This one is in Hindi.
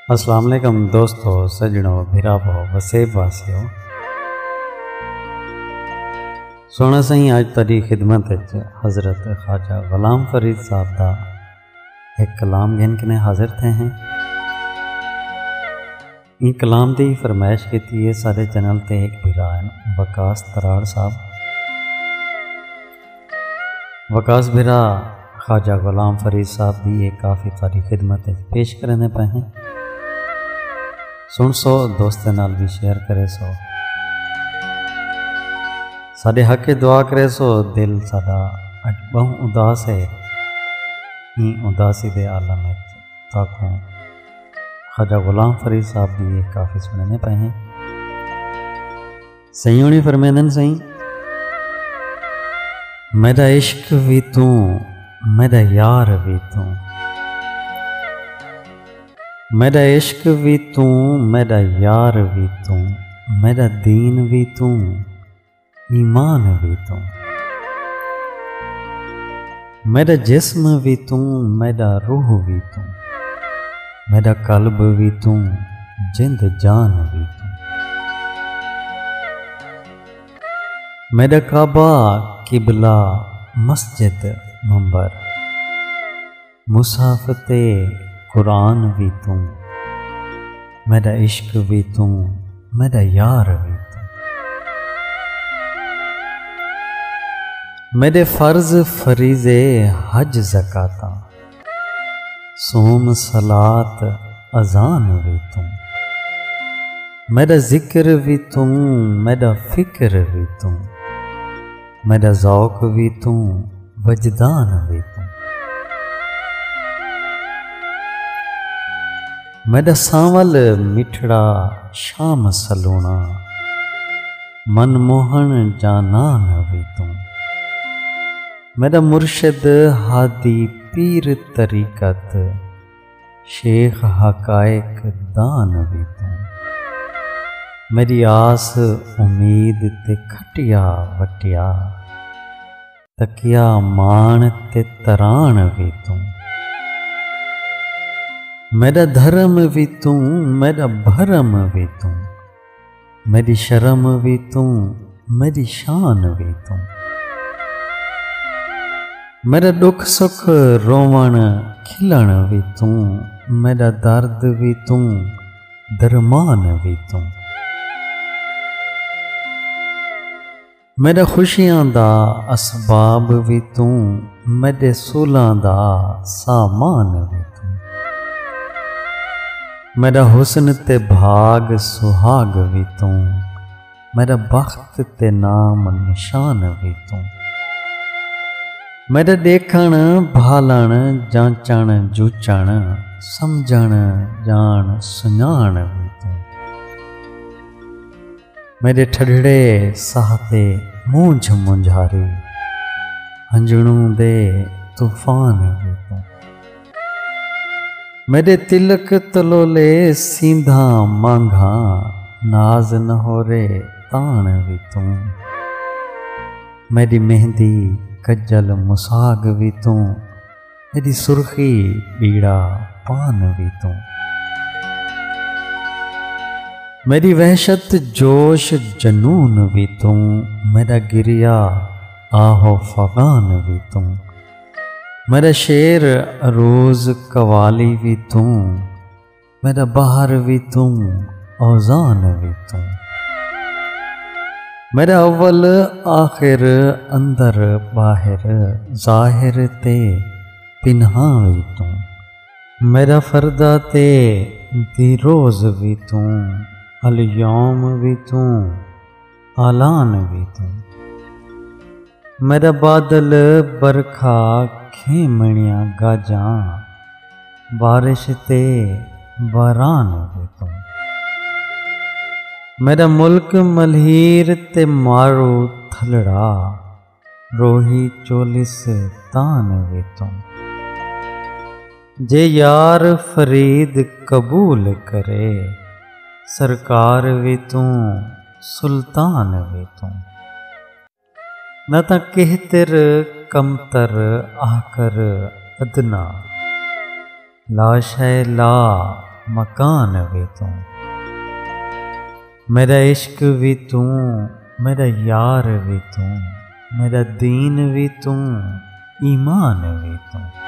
अस्सलाम वालेकुम दोस्तों, सजनों, भिरावो, वसेब वासियों। सोना सही अज तेरी खिदमत हज़रत ख्वाजा गुलाम फरीद साहब का एक कलाम गिन के हाजिर थे हैं। ये कलाम की फरमाइश की है सारे चैनल ते एक भिरा है वकास तराड़ साहब। वकास भिरा ख्वाजा गुलाम फरीद साहब भी एक काफ़ी सारी खिदमत पेश करने पे हैं। सुन सो दोस्तों नाल भी शेयर करे सो, साडे हक दुआ करे सो। दिल साडा अज बहु उदास है, उदासी दे आलम में ताकू ख्वाजा गुलाम फरीद साहब भी काफ़ी सुनने पे हैं। सही होनी फरमेंदन सही, मेरा इश्क भी तू, मेरा यार भी तू, मेरा इश्क भी तू, मेरा यार भी तू, मेरा दीन भी तू, ईमान भी तू, मेरा जिस्म भी तू, मेरा रूह भी तू, मेरा कल्ब भी तू, जिंद जान भी तू, मेरा काबा किबला मस्जिद मंबर, मुसाफ ते कुरान भी तू, मेरा इश्क भी तू, मेरा यार भी तू, मेरे फर्ज फरीज़े हज ज़काता, सोम सलात अज़ान भी तू, मेरा ज़िक्र भी तू, मेरा फ़िक्र भी तू, मेरा ज़ौक़ भी तू, वजदान भी तू, मेरा सांवल मिठड़ा शाम सलूना, मनमोहन जानान भी तू, मेरा मुर्शिद हादी पीर तरीकत, शेख हकायक दान भी तू, मेरी आस उम्मीद ते खटिया वटिया, तकिया मान ते तरान भी तू, मेरा धर्म भी तू, मेरा भरम भी तू, मेरी शर्म भी तू, मेरी शान भी तू, मेरा दुख सुख रोवण खिलण भी तू, मेरा दर्द भी तू, दरमान भी तू, मेरा खुशियां दा असबाब भी तू, मेरे सुलां दा सामान भी तू, मेरा हुस्न ते भाग सुहाग भी तू, मेरा बख्त ते नाम निशान भी तू, मेरा देखण भालण जांचण जूचण, समझण जान सुञाण भी तू, मेरे ठड़ड़े सहते मूंझ मुंझारी, हंजणू दे तूफान भी तू, मेरे तिलक तलोले सीधा मांघा, नाज न हो रे तान भी तू, मेरी मेहंदी कज्जल मुसाग भी तू, मेरी सुर्खी बीड़ा पान भी तू, मेरी वहशत जोश जनून भी तू, मेरा गिरिया आहो फगान भी तू, मेरा शेर रोज़ कवाली भी तू, मेरा बाहर भी तू, औज़ान भी तू, मेरा अव्वल आखिर अंदर बाहिर, ज़ाहिर ते पिन्हा भी तू, मेरा फरदा ते दिरोज़ भी तू, अल यौम भी तू, आलान भी तू, मेरा बादल बरखा खेमणिया गाजा, बारिश ते बारान भी तू, मेरा मुल्क मलहीर ते मारू थलड़ा, रोही चोलिस तान भी तू, जे यार फरीद कबूल करे, सरकार भी तू, सुल्तान भी तू, न ता कहतर कमतर आकर अदना, ला शै ला मकान भी तू, मेरा इश्क भी तू, मेरा यार भी तू, मेरा दीन भी तू, ईमान भी तू।